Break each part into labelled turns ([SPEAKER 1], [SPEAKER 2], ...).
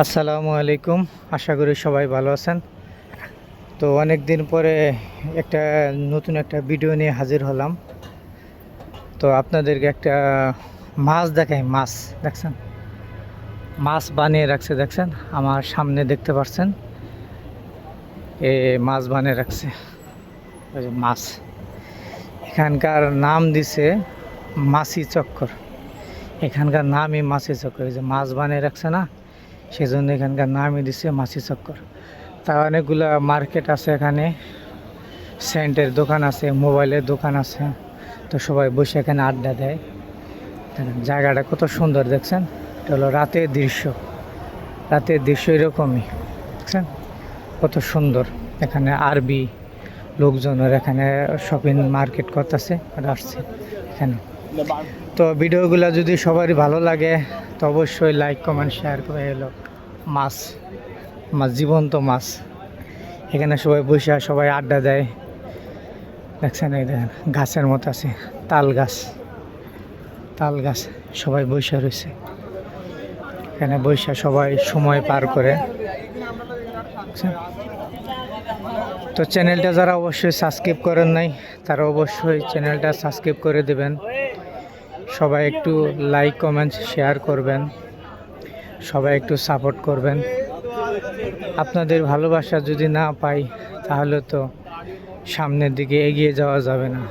[SPEAKER 1] আসসালামু আলাইকুম। আশা করি সবাই ভালো আছেন। তো অনেক দিন পরে একটা নতুন একটা ভিডিও নিয়ে হাজির হলাম। তো আপনাদেরকে একটা মাছ দেখাই। মাছ দেখছেন, মাছ বানিয়ে রাখছে, দেখছেন আমার সামনে দেখতে পাচ্ছেন, এ মাছ বানিয়ে রাখছে। ওই যে মাছ, এখানকার নাম দিছে মাছি চক্কর। এখানকার নামই মাছি চক্কর। এই যে মাছ বানিয়ে রাখছে না, সেজন্য এখানকার নামই দিছে মাছি চক্কর। তা অনেকগুলা মার্কেট আছে এখানে, সেন্টের দোকান আছে, মোবাইলের দোকান আছে। তো সবাই বসে এখানে আড্ডা দেয়। জায়গাটা কত সুন্দর দেখছেন। এটা হলো রাতের দৃশ্য। রাতের দৃশ্য এরকমই দেখছেন, কত সুন্দর। এখানে আরবি লোকজনের এখানে শপিং মার্কেট করতেছে আর আসছে এখানে। তো ভিডিওগুলো যদি সবারই ভালো লাগে তো অবশ্যই লাইক কমেন্ট শেয়ার করে। এলো মাছ, মাছ জীবন্ত মাছ। এখানে সবাই বসে সবাই আড্ডা দেয়। দেখছেন এই দেখেন গাছের মতো আছে, তাল গাছ, তাল গাছ। সবাই বসে রয়েছে এখানে, বসে সবাই সময় পার করে। তো চ্যানেলটা যারা অবশ্যই সাবস্ক্রাইব করেন নাই তারা অবশ্যই চ্যানেলটা সাবস্ক্রাইব করে দেবেন। সবাই একটু লাইক কমেন্ট শেয়ার করবেন, সবাই একটু সাপোর্ট করবেন। আপনাদের ভালোবাসা যদি না পাই তাহলে তো সামনের দিকে এগিয়ে যাওয়া যাবে না।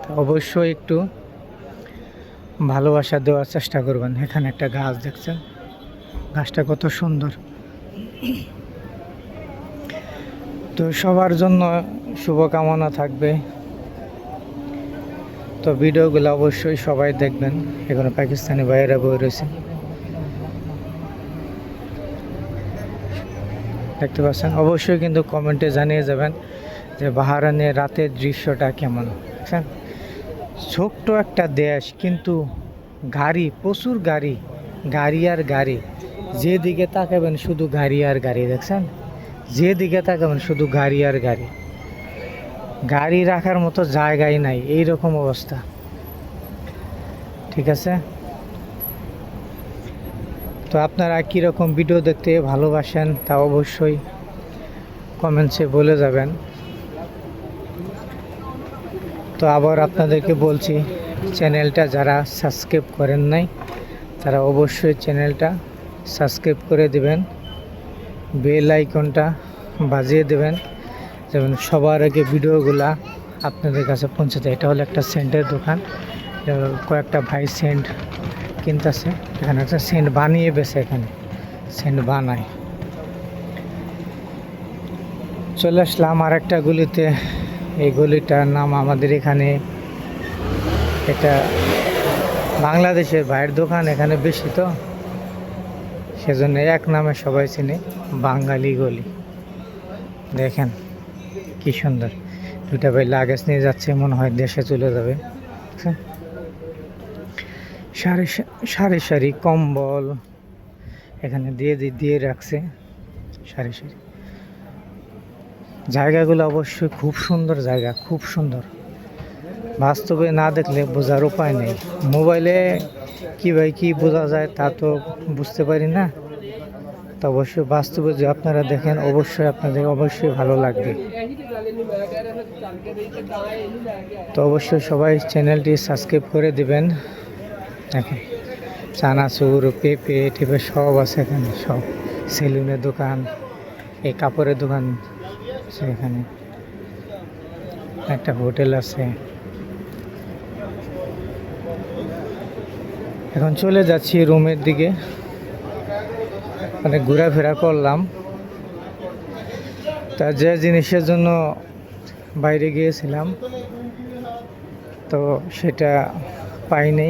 [SPEAKER 1] তো অবশ্যই একটু ভালোবাসা দেওয়ার চেষ্টা করবেন। এখানে একটা গাছ দেখছেন, গাছটা কত সুন্দর। তো সবার জন্য শুভকামনা থাকবে। তো ভিডিওগুলো অবশ্যই সবাই দেখবেন। এখানে পাকিস্তানি ভাইয়েরা বই রয়েছে, দেখতে পাচ্ছেন। অবশ্যই কিন্তু কমেন্টে জানিয়ে যাবেন যে বাহারানের রাতের দৃশ্যটা কেমন। দেখছেন ছোট্ট একটা দেশ, কিন্তু গাড়ি, প্রচুর গাড়ি, গাড়ি আর গাড়ি। যেদিকে তাকাবেন শুধু গাড়ি আর গাড়ি। দেখছেন যেদিকে তাকাবেন শুধু গাড়ি আর গাড়ি। গাড়ি রাখার মতো জায়গাই নাই, এই রকম অবস্থা। ঠিক আছে, তো আপনারা কীরকম ভিডিও দেখতে ভালোবাসেন তা অবশ্যই কমেন্টসে বলে যাবেন। তো আবার আপনাদেরকে বলছি, চ্যানেলটা যারা সাবস্ক্রাইব করেন নাই তারা অবশ্যই চ্যানেলটা সাবস্ক্রাইব করে দেবেন, বেল আইকনটা বাজিয়ে দেবেন, যেমন সবার আগে ভিডিওগুলা আপনাদের কাছে পৌঁছে যায়। এটা হলো একটা সেন্টের দোকান, কয়েকটা ভাই সেন্ট কিনতেছে। এখানে একটা সেন্ট বানিয়ে বেছে, এখানে সেন্ট বানায়। চলে আসলাম আর একটা গলিতে। এই গলিটার নাম আমাদের এখানে, এটা বাংলাদেশের ভাইয়ের দোকান এখানে বেশি, তো সেজন্য এক নামে সবাই চিনে, বাঙালি গলি। দেখেন কি সুন্দর, দুটা ভাই লাগেজ নিয়ে যাচ্ছে, মনে হয় দেশে চলে যাবে। সারি সারি সারি কম্বল এখানে দিয়ে দিয়ে রাখছে, সারি সারি। জায়গাগুলো অবশ্যই খুব সুন্দর জায়গা, খুব সুন্দর। বাস্তবে না দেখলে বোঝার উপায় নেই। মোবাইলে কি ভাই কি বোঝা যায় তা তো বুঝতে পারি না। তো অবশ্যই বাস্তবে যে আপনারা দেখেন অবশ্যই আপনাদের অবশ্যই ভালো লাগবে। তো অবশ্যই সবাই চ্যানেলটি সাবস্ক্রাইব করে দিবেন। দেখেন চানাচুর, পেঁপে টেপে সব আছে এখানে, সব। সেলুনের দোকান, এই কাপড়ের দোকান এখানে, একটা হোটেল আছে। এখন চলে যাচ্ছি রুমের দিকে। অনেক ঘোরাফেরা করলাম, তা যে জিনিসের জন্য বাইরে গিয়েছিলাম তো সেটা পাইনি।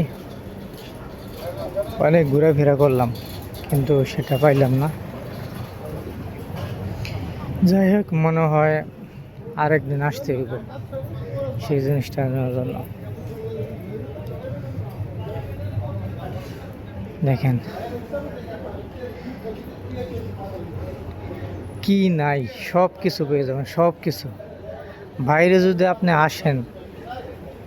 [SPEAKER 1] অনেক ঘোরাফেরা করলাম কিন্তু সেটা পাইলাম না। যাই হোক, মনে হয় আরেকদিন আসতে হবে সেই জিনিসটা নেওয়ার জন্য। দেখেন কি নাই, সব কিছু পেয়ে যাবেন, সব কিছু। বাইরে যদি আপনি আসেন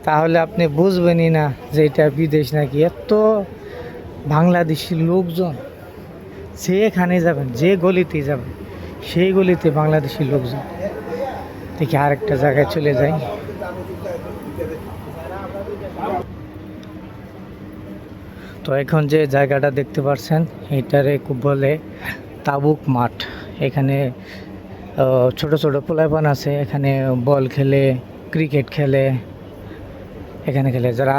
[SPEAKER 1] তাহলে আপনি বুঝবেনই না যে এটা বিদেশ নাকি। এত বাংলাদেশি লোকজন যেখানে যাবেন, যে গলিতেই যাবেন, সেই গলিতে বাংলাদেশি লোকজন। দেখি আরেকটা জায়গায় চলে যাই। তো এখন যে জায়গাটা দেখতে পাচ্ছেন এটারে খুব বলে তাবুক মাঠ। এখানে ছোট ছোট পোলাপান আছে, এখানে বল খেলে, ক্রিকেট খেলে, এখানে খেলে যারা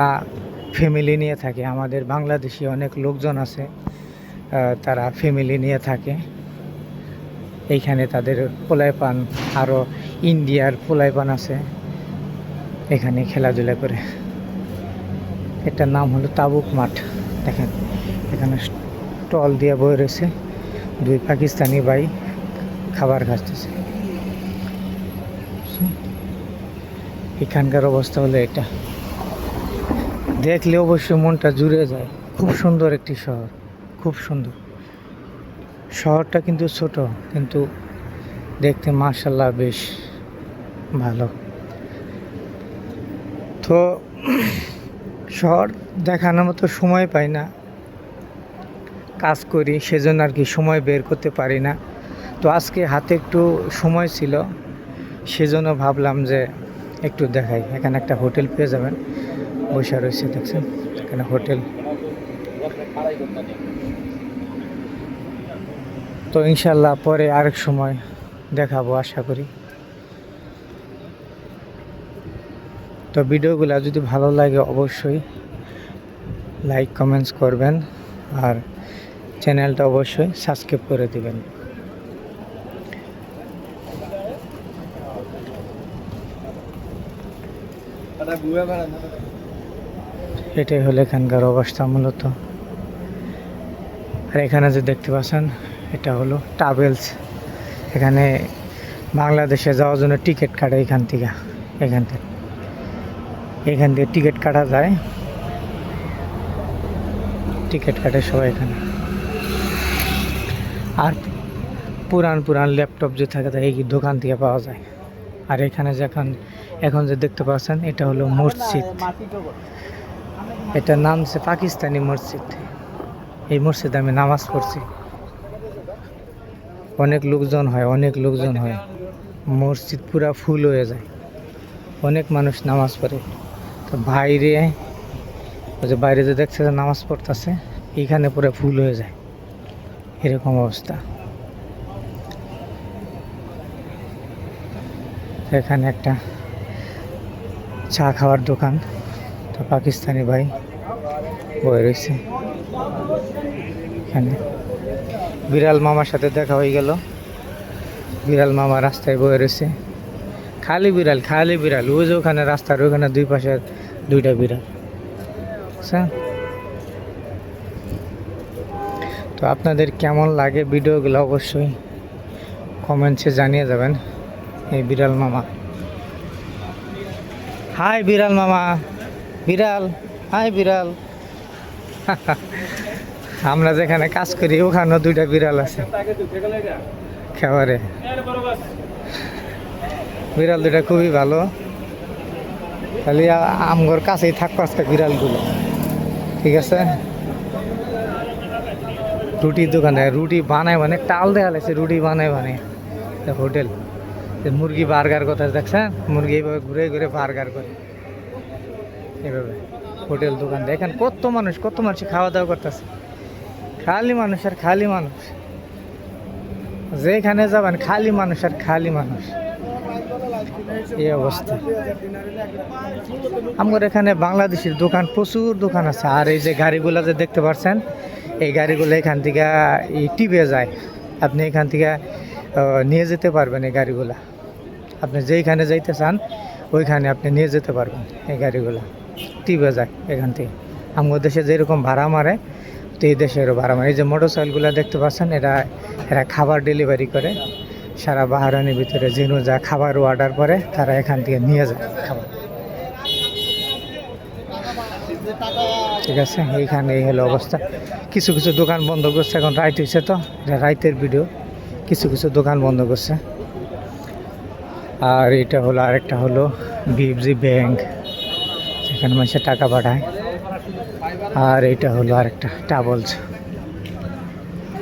[SPEAKER 1] ফ্যামিলি নিয়ে থাকে। আমাদের বাংলাদেশি অনেক লোকজন আছে, তারা ফ্যামিলি নিয়ে থাকে এইখানে। তাদের পোলাপান, আরও ইন্ডিয়ার পোলাপান আছে, এখানে খেলাধুলা করে। এটার নাম হলো তাবুক মাঠ। দেখেন এখানে স্টল দিয়ে বয়ে রয়েছে, দুই পাকিস্তানি ভাই খাবার খাচ্ছে। এখানকার অবস্থা হলো এটা, দেখলে অবশ্যই মনটা জুড়ে যায়। খুব সুন্দর একটি শহর, খুব সুন্দর শহরটা, কিন্তু ছোট, কিন্তু দেখতে মাশাআল্লাহ বেশ ভালো। তো শহর দেখানোর মতো সময় পাই না, কাজ করি সেজন্য আর কি সময় বের করতে পারি না। তো আজকে হাতে একটু সময় ছিল, সেজন্য ভাবলাম যে একটু দেখাই। এখানে একটা হোটেল পেয়ে যাবেন, বসে রয়েছে দেখছেন, এখানে হোটেল। তো ইনশাল্লাহ পরে আরেক সময় দেখাবো আশা করি। তো ভিডিওগুলো যদি ভালো লাগে অবশ্যই লাইক কমেন্টস করবেন, আর চ্যানেলটা অবশ্যই সাবস্ক্রাইব করে দিবেন। এটাই হলো এখানকার অবস্থা মূলত। আর এখানে যে দেখতে পাচ্ছেন এটা হলো ট্রাভেলস। এখানে বাংলাদেশে যাওয়ার জন্য টিকিট কাটে এখান থেকে টিকিট কাটা যায়, টিকিট কাটে সবাই এখানে। আর পুরান ল্যাপটপ যে থাকে এই দোকান থেকে পাওয়া যায়। আর এখানে এখন যে দেখতে পাচ্ছেন এটা হলো মসজিদ। এটার নাম হচ্ছে পাকিস্তানি মসজিদ। এই মসজিদে আমি নামাজ পড়ছি, অনেক লোকজন হয়, মসজিদ পুরা ফুল হয়ে যায়, অনেক মানুষ নামাজ পড়ে। তো বাইরে যে দেখছে নামাজ পড়তেছে, এইখানে পুরো ফুল হয়ে যায়, এরকম অবস্থা। এখানে একটা চা খাওয়ার দোকান, তো পাকিস্তানি ভাই বয়ে রয়েছে। এখানে বিড়াল মামার সাথে দেখা হয়ে গেল, বিড়াল মামা রাস্তায় বয়ে রয়েছে। খালি বিড়াল, ওই যে ওখানে রাস্তার ওখানে দুই পাশে দুইটা বিড়াল। আচ্ছা, তো আপনাদের কেমন লাগে ভিডিওগুলো অবশ্যই কমেন্টসে জানিয়ে যাবেন। এই বিড়াল মামা, হাই বিড়াল মামা, হাই বিড়াল। আমরা যেখানে কাজ করি ওখানেও দুইটা বিড়াল আছে, খাবারে বিড়াল দুটা খুবই ভালো। খালি আমগর কাছেই থাকবো আজকে বিড়ালগুলো, ঠিক আছে। রুটির দোকানে রুটি বানায়, মানে টাল দেওয়া লাগছে, রুটি বানায় হোটেল। মুরগি বার্গার কথা দেখছেন, মুরগি এইভাবে ঘুরে বার্গার করে, এইভাবে হোটেল দোকান। দেখেন কত মানুষ খাওয়া দাওয়া করতেছে, খালি মানুষ আর খালি মানুষ, যেখানে যাবেন খালি মানুষ আর খালি মানুষ, এই অবস্থা। আমার এখানে বাংলাদেশের দোকান, প্রচুর দোকান আছে। আর এই যে গাড়িগুলো যে দেখতে পাচ্ছেন, এই গাড়িগুলো এখান থেকে টিপে যায়, আপনি এখান থেকে নিয়ে যেতে পারবেন। এই গাড়িগুলা আপনি যেইখানে যাইতে চান ওইখানে আপনি নিয়ে যেতে পারবেন। এই গাড়িগুলা টিপে যায় এখান থেকে। আমার দেশে যেরকম ভাড়া মারে, তো এই দেশেরও ভাড়া মারে। এই যে মোটরসাইকেলগুলো দেখতে পাচ্ছেন, এরা খাবার ডেলিভারি করে সারা বাহারানির ভিতরে। যেন যা খাবার অর্ডার করে তারা এখান থেকে নিয়ে যায় খাবার, ঠিক আছে। এইখানে এই হলো অবস্থা। কিছু দোকান বন্ধ করছে, এখন রাইত হয়েছে, তো এটা রাইতের ভিডিও। কিছু দোকান বন্ধ করছে। আর এটা হলো আরেকটা হলো বিএফজি ব্যাংক, সেখানে মানুষের টাকা পাঠায়। আর এটা হলো আরেকটা ট্রাভেলস।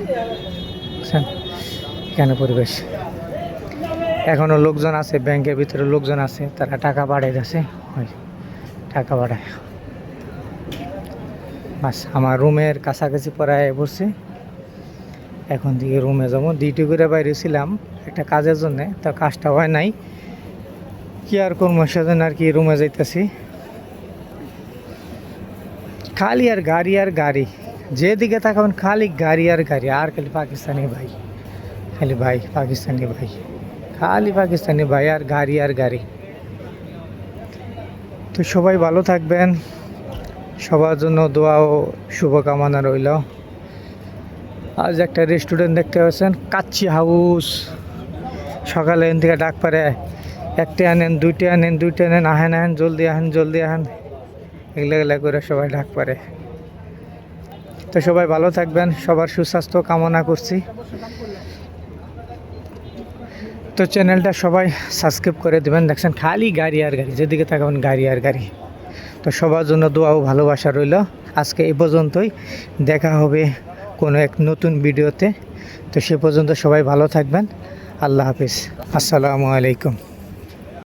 [SPEAKER 1] বুঝছেন? এখানে পরিবেশ এখনো লোকজন আছে, ব্যাংকের ভিতরে লোকজন আছে, তারা টাকা পাঠাইতেছে, ওই টাকা পাঠায়। বাস আমার রুমের কাছাকাছি পড়ায় বসছি, এখন দিকে রুমে যাবো। ডিউটি করে বাইরে ছিলাম একটা কাজের জন্য, তো কাজটা হয় নাই, কি আর করবো সেজন্য আর কি রুমে যাইতেছি। খালি আর গাড়ি আর গাড়ি, যেদিকে তাকাবেন খালি গাড়ি আর গাড়ি, আর খালি পাকিস্তানি ভাই, খালি ভাই পাকিস্তানি ভাই, খালি পাকিস্তানি ভাই আর গাড়ি আর গাড়ি। তো সবাই ভালো থাকবেন, সবার জন্য দোয়া ও শুভকামনা রইল। আজ একটা রেস্টুরেন্ট দেখতে পাচ্ছেন, কাচ্চি হাউস। সকালে এখান থেকে ডাক পারে, একটা আনেন, দুইটা আনেন, দুইটা আনেন, আহেন আহেন, জলদি আহেন, জলদি আহেন, এগুলো এগুলা করে সবাই ডাক পারে। তো সবাই ভালো থাকবেন, সবার সুস্বাস্থ্য কামনা করছি। তো চ্যানেলটা সবাই সাবস্ক্রাইব করে দেবেন। দেখছেন খালি গাড়ি আর গাড়ি, যেদিকে তাকাবেন গাড়ি আর গাড়ি। তো সবার জন্য দোয়া ও ভালোবাসা রইল। আজকে এই পর্যন্তই, দেখা হবে কোনো এক নতুন ভিডিওতে। তো সে পর্যন্ত সবাই ভালো থাকবেন। আল্লাহ হাফিজ, আসসালামু আলাইকুম।